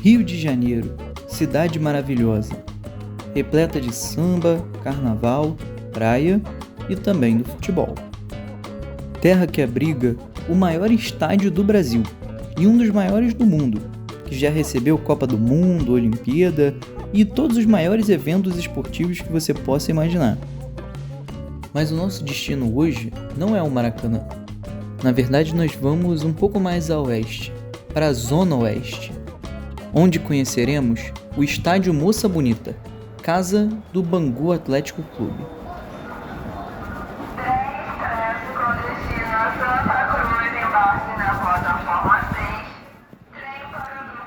Rio de Janeiro, cidade maravilhosa, repleta de samba, carnaval, praia e também do futebol. Terra que abriga o maior estádio do Brasil e um dos maiores do mundo, que já recebeu Copa do Mundo, Olimpíada e todos os maiores eventos esportivos que você possa imaginar. Mas o nosso destino hoje não é o Maracanã. Na verdade, nós vamos um pouco mais a oeste, para a Zona Oeste, onde conheceremos o Estádio Moça Bonita, casa do Bangu Atlético Clube.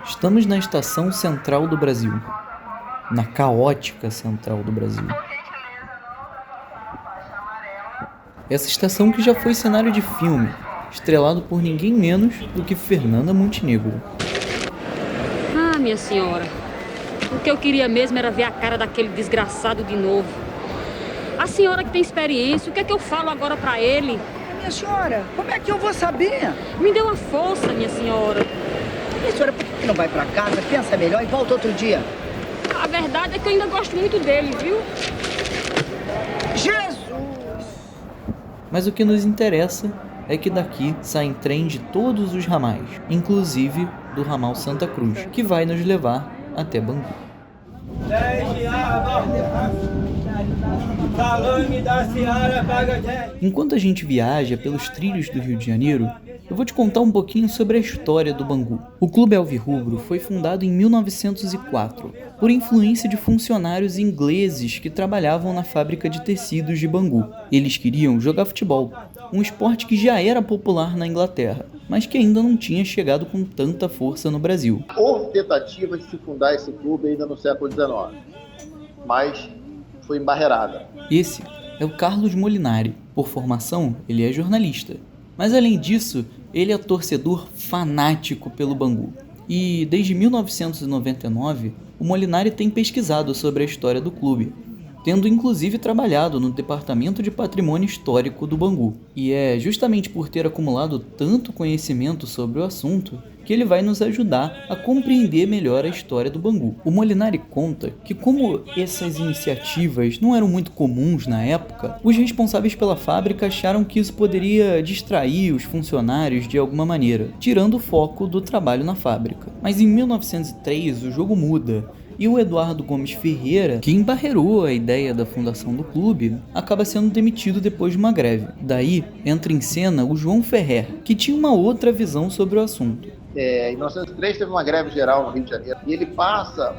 Estamos na estação central do Brasil, na caótica central do Brasil. Essa estação que já foi cenário de filme, estrelado por ninguém menos do que Fernanda Montenegro. Ah, minha senhora, o que eu queria mesmo era ver a cara daquele desgraçado de novo. A senhora que tem experiência, o que é que eu falo agora pra ele? Minha senhora, como é que eu vou saber? Me dê uma força, minha senhora. Minha senhora, por que não vai pra casa, pensa melhor e volta outro dia? A verdade é que eu ainda gosto muito dele, viu? Jesus! Mas o que nos interessa é que daqui saem trem de todos os ramais, inclusive do ramal Santa Cruz, que vai nos levar até Bangu. Enquanto a gente viaja pelos trilhos do Rio de Janeiro, eu vou te contar um pouquinho sobre a história do Bangu. O Clube Alvirrubro foi fundado em 1904, por influência de funcionários ingleses que trabalhavam na fábrica de tecidos de Bangu. Eles queriam jogar futebol, um esporte que já era popular na Inglaterra, mas que ainda não tinha chegado com tanta força no Brasil. Houve tentativa de se fundar esse clube ainda no século XIX, mas foi embarreirada. Esse é o Carlos Molinari. Por formação, ele é jornalista. Mas além disso, ele é torcedor fanático pelo Bangu. E desde 1999, o Molinari tem pesquisado sobre a história do clube, tendo inclusive trabalhado no Departamento de Patrimônio Histórico do Bangu. E é justamente por ter acumulado tanto conhecimento sobre o assunto que ele vai nos ajudar a compreender melhor a história do Bangu. O Molinari conta que, como essas iniciativas não eram muito comuns na época, os responsáveis pela fábrica acharam que isso poderia distrair os funcionários de alguma maneira, tirando o foco do trabalho na fábrica. Mas em 1903 o jogo muda, e o Eduardo Gomes Ferreira, que embarreirou a ideia da fundação do clube, acaba sendo demitido depois de uma greve. Daí entra em cena o João Ferrer, que tinha uma outra visão sobre o assunto. Em 1903 teve uma greve geral no Rio de Janeiro e ele passa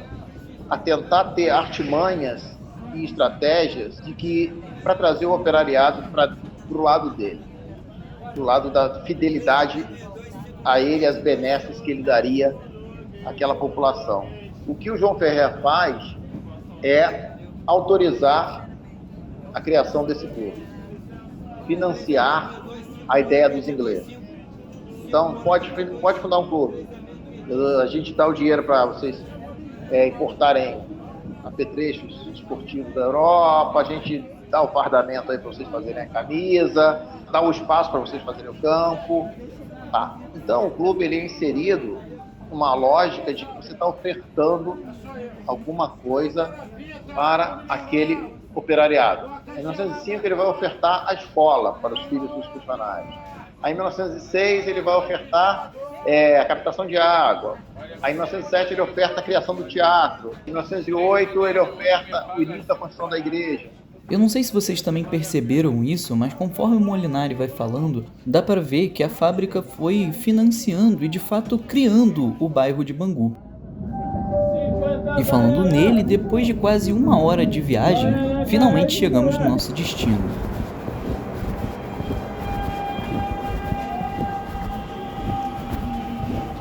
a tentar ter artimanhas e estratégias para trazer o operariado para o lado dele, do lado da fidelidade a ele, as benesses que ele daria àquela população. O que o João Ferrer faz é autorizar a criação desse clube, financiar a ideia dos ingleses. Então, pode fundar um clube. A gente dá o dinheiro para vocês importarem apetrechos esportivos da Europa, a gente dá o fardamento aí para vocês fazerem a camisa, dá o espaço para vocês fazerem o campo. Tá. Então, o clube ele é inserido numa lógica de que você está ofertando alguma coisa para aquele operariado. Em 1905 ele vai ofertar a escola para os filhos dos funcionários. Aí em 1906 ele vai ofertar a captação de água. Aí em 1907 ele oferta a criação do teatro. Em 1908 ele oferta o início da construção da igreja. Eu não sei se vocês também perceberam isso, mas conforme o Molinari vai falando, dá para ver que a fábrica foi financiando e de fato criando o bairro de Bangu. E falando nele, depois de quase 1 hora de viagem, finalmente chegamos no nosso destino.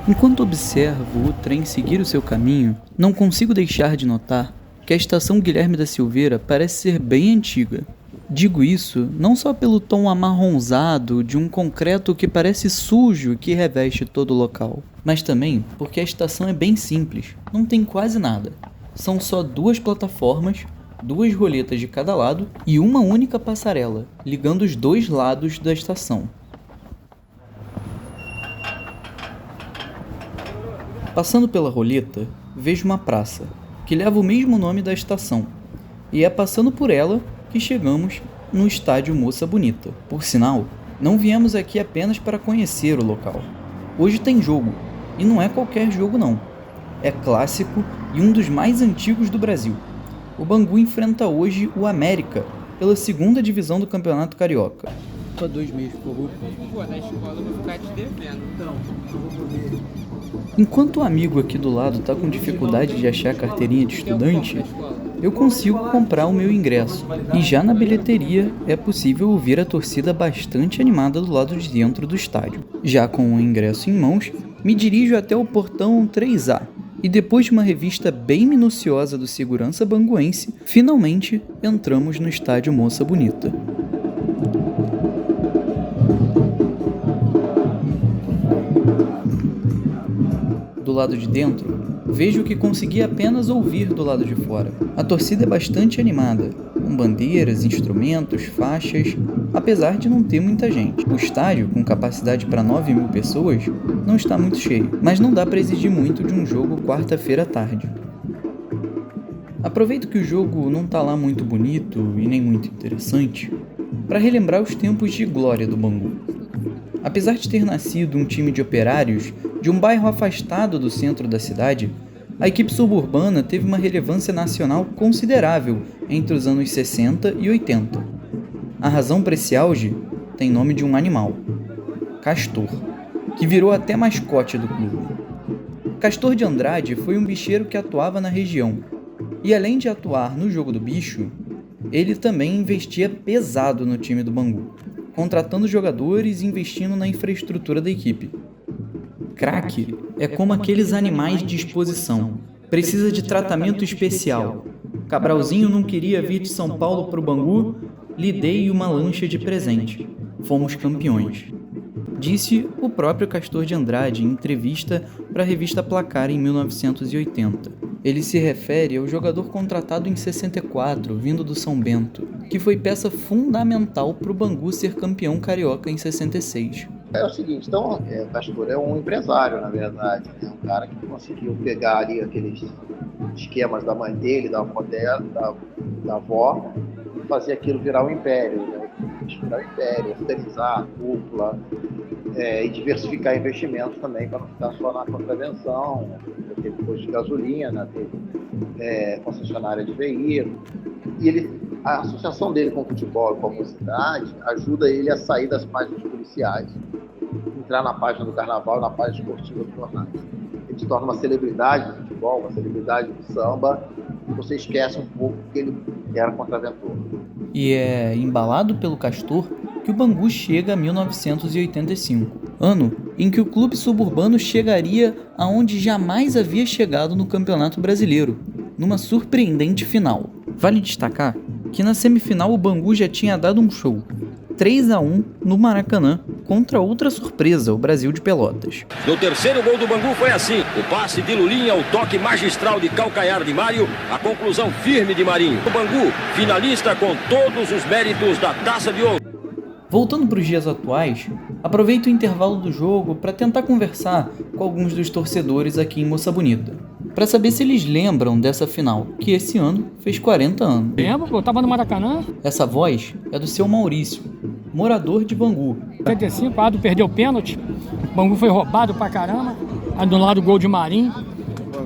Enquanto observo o trem seguir o seu caminho, não consigo deixar de notar que a estação Guilherme da Silveira parece ser bem antiga. Digo isso não só pelo tom amarronzado de um concreto que parece sujo que reveste todo o local, mas também porque a estação é bem simples, não tem quase nada. São só 2 plataformas, 2 roletas de cada lado e uma única passarela, ligando os 2 lados da estação. Passando pela roleta, vejo uma praça, que leva o mesmo nome da estação, e é passando por ela que chegamos no estádio Moça Bonita. Por sinal, não viemos aqui apenas para conhecer o local. Hoje tem jogo, e não é qualquer jogo não. É clássico e um dos mais antigos do Brasil. O Bangu enfrenta hoje o América, pela 2ª divisão do Campeonato Carioca. Só 2 meses por roupa. Na escola eu vou ficar te devendo. Enquanto o amigo aqui do lado está com dificuldade de achar a carteirinha de estudante, eu consigo comprar o meu ingresso. E já na bilheteria é possível ouvir a torcida bastante animada do lado de dentro do estádio. Já com o ingresso em mãos, me dirijo até o portão 3A. E depois de uma revista bem minuciosa do segurança banguense, finalmente entramos no estádio Moça Bonita. Do lado de dentro, vejo o que consegui apenas ouvir do lado de fora. A torcida é bastante animada, com bandeiras, instrumentos, faixas, apesar de não ter muita gente. O estádio, com capacidade para 9.000 pessoas, não está muito cheio, mas não dá para exigir muito de um jogo quarta-feira à tarde. Aproveito que o jogo não tá lá muito bonito e nem muito interessante, para relembrar os tempos de glória do Bangu. Apesar de ter nascido um time de operários de um bairro afastado do centro da cidade, a equipe suburbana teve uma relevância nacional considerável entre os anos 60 e 80. A razão para esse auge tem nome de um animal, Castor, que virou até mascote do clube. Castor de Andrade foi um bicheiro que atuava na região, e além de atuar no jogo do bicho, ele também investia pesado no time do Bangu, contratando jogadores e investindo na infraestrutura da equipe. Craque é como aqueles animais de exposição, precisa de tratamento especial. Cabralzinho não queria vir de São Paulo para o Bangu, lhe dei uma lancha de presente. Fomos campeões. Disse o próprio Castor de Andrade em entrevista para a revista Placar em 1980. Ele se refere ao jogador contratado em 64, vindo do São Bento, que foi peça fundamental para o Bangu ser campeão carioca em 66. É o seguinte, então, o Castor é um empresário, na verdade, né? Um cara que conseguiu pegar ali aqueles esquemas da mãe dele, da avó dela, da avó, e fazer aquilo virar um império, né? Virar um império, organizar a cúpula, e diversificar investimentos também, para não ficar só na contravenção. Teve posto de gasolina, teve concessionária de veículos, e a associação dele com o futebol e com a mocidade ajuda ele a sair das páginas policiais, entrar na página do carnaval, na página esportiva dos jornais. Ele se torna uma celebridade do futebol, uma celebridade do samba, e você esquece um pouco que ele era contraventor. E é embalado pelo Castor que o Bangu chega a 1985, ano em que o clube suburbano chegaria aonde jamais havia chegado no Campeonato Brasileiro, numa surpreendente final. Vale destacar que na semifinal o Bangu já tinha dado um show, 3-1 no Maracanã, contra outra surpresa, o Brasil de Pelotas. No terceiro gol do Bangu foi assim: o passe de Lulinha, o toque magistral de calcanhar de Mário, a conclusão firme de Marinho. O Bangu, finalista com todos os méritos da Taça de Ouro. Voltando para os dias atuais, aproveito o intervalo do jogo para tentar conversar com alguns dos torcedores aqui em Moça Bonita, para saber se eles lembram dessa final, que esse ano fez 40 anos. Lembro, eu tava no Maracanã. Essa voz é do seu Maurício, morador de Bangu. 85, Ado perdeu o pênalti, o Bangu foi roubado pra caramba, anulado o gol de Marinho,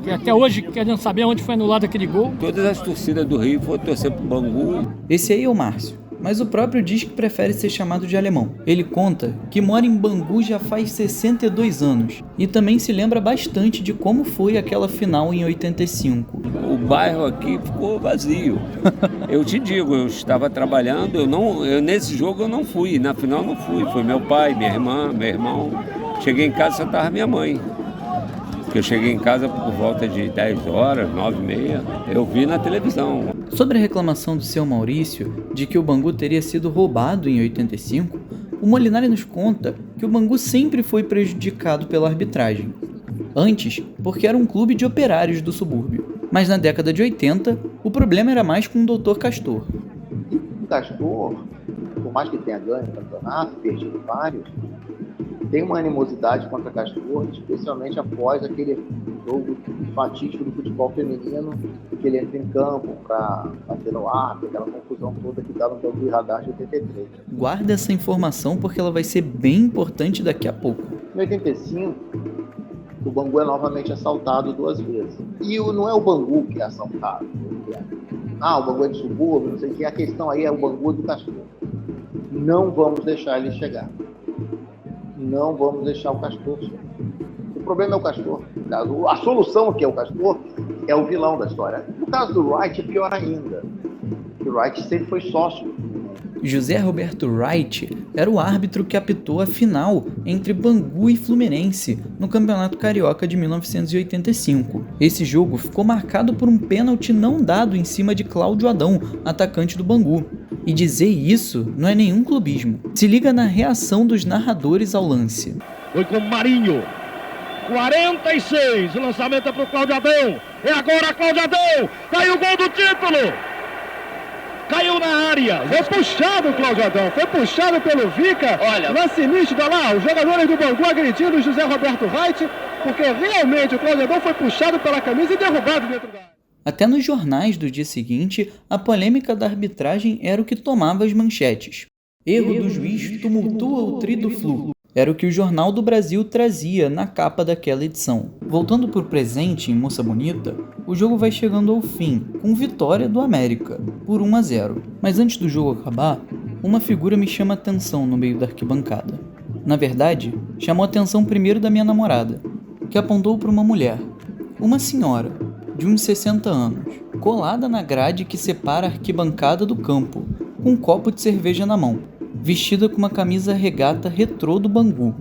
e até hoje querendo saber onde foi anulado aquele gol. Todas as torcidas do Rio foram torcer pro Bangu. Esse aí é o Márcio, mas o próprio diz que prefere ser chamado de alemão. Ele conta que mora em Bangu já faz 62 anos e também se lembra bastante de como foi aquela final em 85. O bairro aqui ficou vazio. Eu te digo, eu estava trabalhando, nesse jogo eu não fui, na final não fui. Foi meu pai, minha irmã, meu irmão. Cheguei em casa, só estava minha mãe. Eu cheguei em casa por volta de 10 horas, 9h30, eu vi na televisão. Sobre a reclamação do seu Maurício de que o Bangu teria sido roubado em 85, o Molinari nos conta que o Bangu sempre foi prejudicado pela arbitragem. Antes, porque era um clube de operários do subúrbio. Mas na década de 80, o problema era mais com o Dr. Castor. O Castor, por mais que tenha ganho o campeonato, perdido vários, tem uma animosidade contra Castor, especialmente após aquele jogo fatídico do futebol feminino, que ele entra em campo para bater no árbitro, aquela confusão toda que dá no Bangu e Radar de 83. Guarda essa informação porque ela vai ser bem importante daqui a pouco. Em 85, o Bangu é novamente assaltado 2 vezes. E não é o Bangu que é assaltado. O Bangu é de subúrbio, não sei o que. A questão aí é o Bangu do Castor. Não vamos deixar ele chegar. Não vamos deixar o Castor chegar. O problema é o Castor. A solução que é o Castor é o vilão da história. No caso do Wright é pior ainda. O Wright sempre foi sócio. José Roberto Wright era o árbitro que apitou a final entre Bangu e Fluminense no Campeonato Carioca de 1985. Esse jogo ficou marcado por um pênalti não dado em cima de Cláudio Adão, atacante do Bangu. E dizer isso não é nenhum clubismo. Se liga na reação dos narradores ao lance. Foi com Marinho. 46, o lançamento é pro Cláudio Adão. É agora Cláudio Adão. Caiu o gol do título. Caiu na área. Foi puxado o Cláudio Adão. Foi puxado pelo Vica. Olha, lance nítido, olha lá, os jogadores do Bangu agredindo o José Roberto Wright, porque realmente o Cláudio Adão foi puxado pela camisa e derrubado dentro da área. Até nos jornais do dia seguinte, a polêmica da arbitragem era o que tomava as manchetes. Erro do juiz tumultua o tri do Flu. Era o que o Jornal do Brasil trazia na capa daquela edição. Voltando para o presente em Moça Bonita, o jogo vai chegando ao fim, com vitória do América, por 1-0. Mas antes do jogo acabar, uma figura me chama a atenção no meio da arquibancada. Na verdade, chamou a atenção primeiro da minha namorada, que apontou para uma mulher, uma senhora, de uns 60 anos, colada na grade que separa a arquibancada do campo, com um copo de cerveja na mão, vestida com uma camisa regata retrô do Bangu,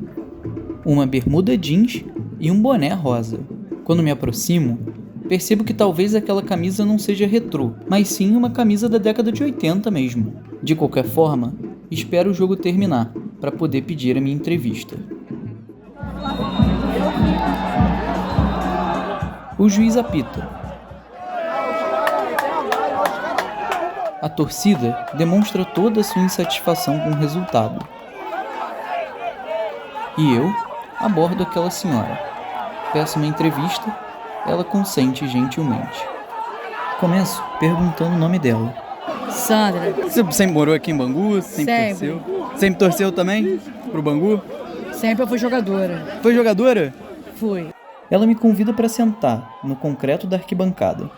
uma bermuda jeans e um boné rosa. Quando me aproximo, percebo que talvez aquela camisa não seja retrô, mas sim uma camisa da década de 80 mesmo. De qualquer forma, espero o jogo terminar para poder pedir a minha entrevista. O juiz apita. A torcida demonstra toda a sua insatisfação com o resultado. E eu abordo aquela senhora. Peço uma entrevista, ela consente gentilmente. Começo perguntando o nome dela. Sandra. Você sempre morou aqui em Bangu? Sempre torceu? Sempre torceu também pro Bangu? Sempre eu fui jogadora. Foi jogadora? Fui. Ela me convida para sentar no concreto da arquibancada.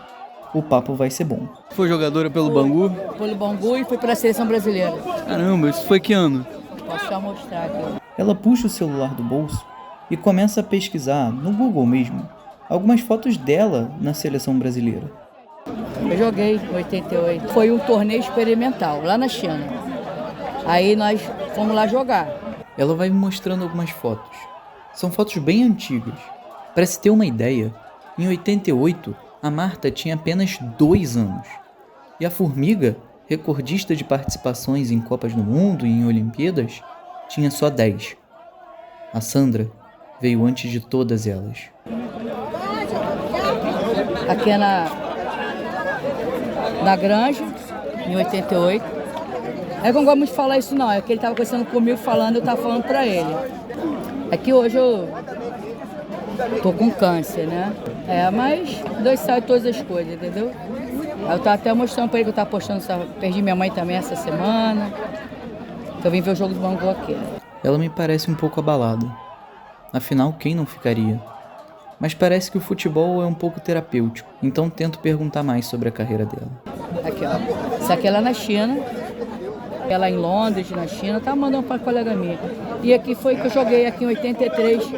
O papo vai ser bom. Foi jogadora pelo Bangu? Pelo Bangu e fui pela seleção brasileira. Caramba, isso foi que ano? Posso só mostrar aqui. Ela puxa o celular do bolso e começa a pesquisar, no Google mesmo, algumas fotos dela na seleção brasileira. Eu joguei em 88. Foi um torneio experimental, lá na China. Aí nós fomos lá jogar. Ela vai me mostrando algumas fotos. São fotos bem antigas. Para se ter uma ideia, em 88, a Marta tinha apenas 2 anos. E a Formiga, recordista de participações em Copas do Mundo e em Olimpíadas, tinha só 10. A Sandra veio antes de todas elas. Aqui é na Granja, em 88. É que eu não gosto muito de falar isso não, é que ele estava conversando comigo falando, eu estava falando para ele. É que hoje eu tô com câncer, né? Mas Deus sabe todas as coisas, entendeu? Eu tava até mostrando pra ele que eu tava postando, perdi minha mãe também essa semana. Então eu vim ver o jogo do Bangu aqui. Ela me parece um pouco abalada. Afinal, quem não ficaria? Mas parece que o futebol é um pouco terapêutico, então tento perguntar mais sobre a carreira dela. Aqui, ó. Isso aqui é lá na China. Ela em Londres, na China, tá mandando para colega minha. E aqui foi que eu joguei aqui em 83.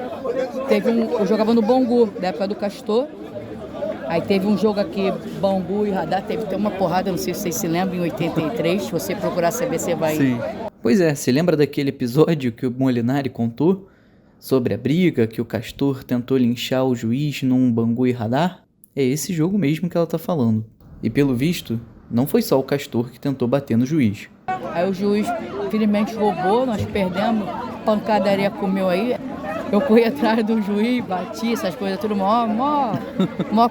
Eu jogava no Bangu, da época do Castor. Aí teve um jogo aqui, Bangu e Radar, teve uma porrada, não sei se vocês se lembram, em 83. Se você procurar saber, você vai... Sim. Pois é, você lembra daquele episódio que o Molinari contou? Sobre a briga que o Castor tentou linchar o juiz num Bangu e Radar? É esse jogo mesmo que ela tá falando. E pelo visto, não foi só o Castor que tentou bater no juiz. Aí o juiz, infelizmente, roubou, nós perdemos, pancadaria comeu aí. Eu corri atrás do juiz, bati, essas coisas, tudo mó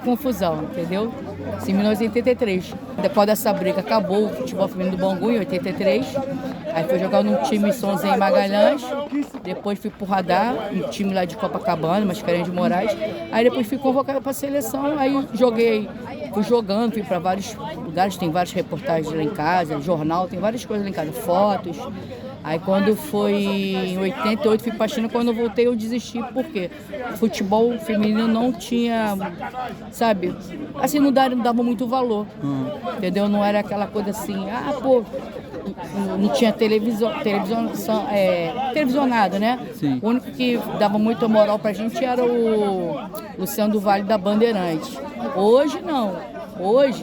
confusão, entendeu? Em 1983. Depois dessa briga, acabou o futebol feminino do Bangu, em 83. Aí fui jogar num time São José em Magalhães, depois fui pro Radar, um time lá de Copacabana, Mascarenhas de Moraes. Aí depois fui convocado para a seleção, aí fui jogando, fui para vários lugares, tem várias reportagens lá em casa, jornal, tem várias coisas lá em casa, fotos. Aí quando foi em 88, fui pra China, quando eu voltei eu desisti, porque futebol feminino não tinha, sabe, assim, não dava muito valor, entendeu? Não era aquela coisa assim, não tinha televisionado, né? Sim. O único que dava muita moral pra gente era o Luciano do Vale da Bandeirantes. Hoje não. Hoje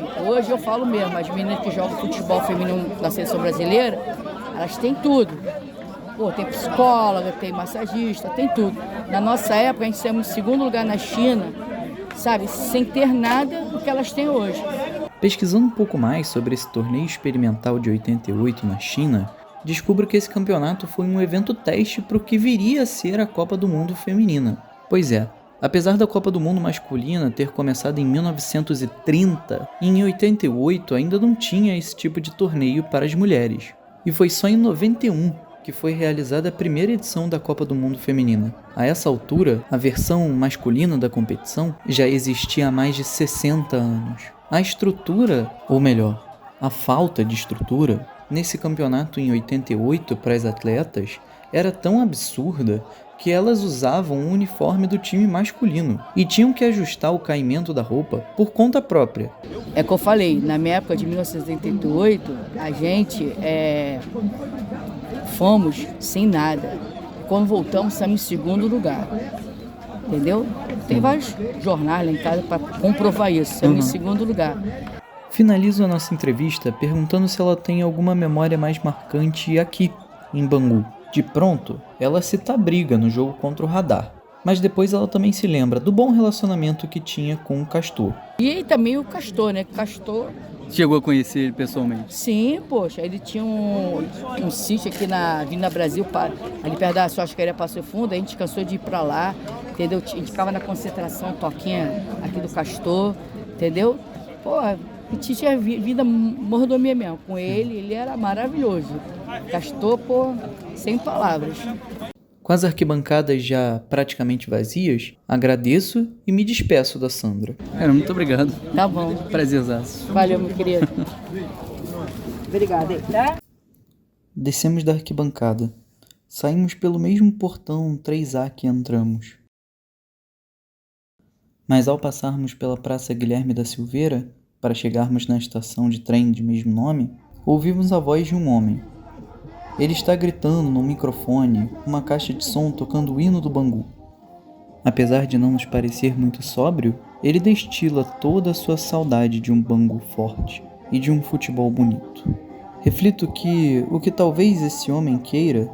eu falo mesmo, as meninas que jogam futebol feminino na seleção brasileira, elas têm tudo. Pô, tem psicóloga, tem massagista, tem tudo. Na nossa época, a gente saiu em segundo lugar na China, sabe, sem ter nada do que elas têm hoje. Pesquisando um pouco mais sobre esse torneio experimental de 88 na China, descubro que esse campeonato foi um evento teste para o que viria a ser a Copa do Mundo feminina. Pois é, apesar da Copa do Mundo masculina ter começado em 1930, em 88 ainda não tinha esse tipo de torneio para as mulheres. E foi só em 91 que foi realizada a primeira edição da Copa do Mundo feminina. A essa altura, a versão masculina da competição já existia há mais de 60 anos. A estrutura, ou melhor, a falta de estrutura, nesse campeonato em 88 para as atletas era tão absurda que elas usavam o uniforme do time masculino e tinham que ajustar o caimento da roupa por conta própria. É que eu falei, na minha época de 1988, a gente fomos sem nada. Quando voltamos, saímos em segundo lugar. Entendeu? Tem vários jornais lá em casa para comprovar isso. Saímos em segundo lugar. Finalizo a nossa entrevista perguntando se ela tem alguma memória mais marcante aqui, em Bangu. De pronto, ela cita a briga no jogo contra o Radar, mas depois ela também se lembra do bom relacionamento que tinha com o Castor. E também o Castor, né? Castor... Chegou a conhecer ele pessoalmente? Sim, poxa, ele tinha um sítio aqui na Avenida Brasil, ali perto da churrascaria Passo Fundo, a gente cansou de ir pra lá, entendeu? A gente ficava na concentração, toquinha aqui do Castor, entendeu? Pô, a gente tinha vida mordomia mesmo. Com ele era maravilhoso. Castor, pô, sem palavras. Com as arquibancadas já praticamente vazias, agradeço e me despeço da Sandra. Muito obrigado. Tá bom. Prazerzaço. Valeu, meu querido. Obrigada. Tá? Descemos da arquibancada. Saímos pelo mesmo portão 3A que entramos. Mas ao passarmos pela Praça Guilherme da Silveira, para chegarmos na estação de trem de mesmo nome, ouvimos a voz de um homem. Ele está gritando no microfone, uma caixa de som tocando o hino do Bangu. Apesar de não nos parecer muito sóbrio, ele destila toda a sua saudade de um Bangu forte e de um futebol bonito. Reflito que o que talvez esse homem queira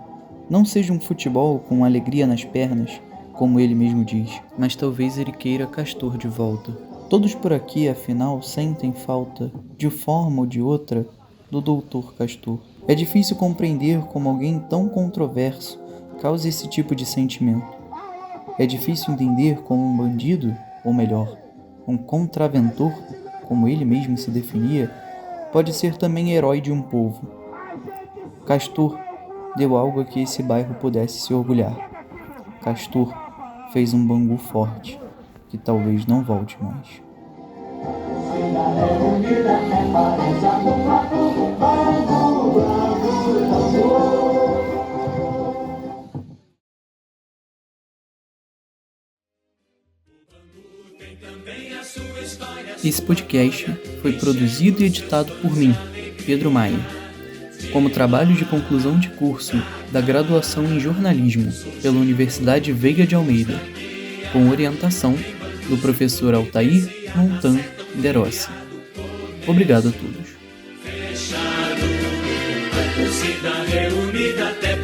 não seja um futebol com alegria nas pernas, como ele mesmo diz, mas talvez ele queira Castor de volta. Todos por aqui, afinal, sentem falta, de forma ou de outra, do Dr. Castor. É difícil compreender como alguém tão controverso causa esse tipo de sentimento. É difícil entender como um bandido, ou melhor, um contraventor, como ele mesmo se definia, pode ser também herói de um povo. Castor deu algo a que esse bairro pudesse se orgulhar. Castor fez um Bangu forte, que talvez não volte mais. Esse podcast foi produzido e editado por mim, Pedro Maia, como trabalho de conclusão de curso da graduação em jornalismo pela Universidade Veiga de Almeida, com orientação do professor Altair Montan Derossi. Obrigado a todos. Fechado, a torcida reunida até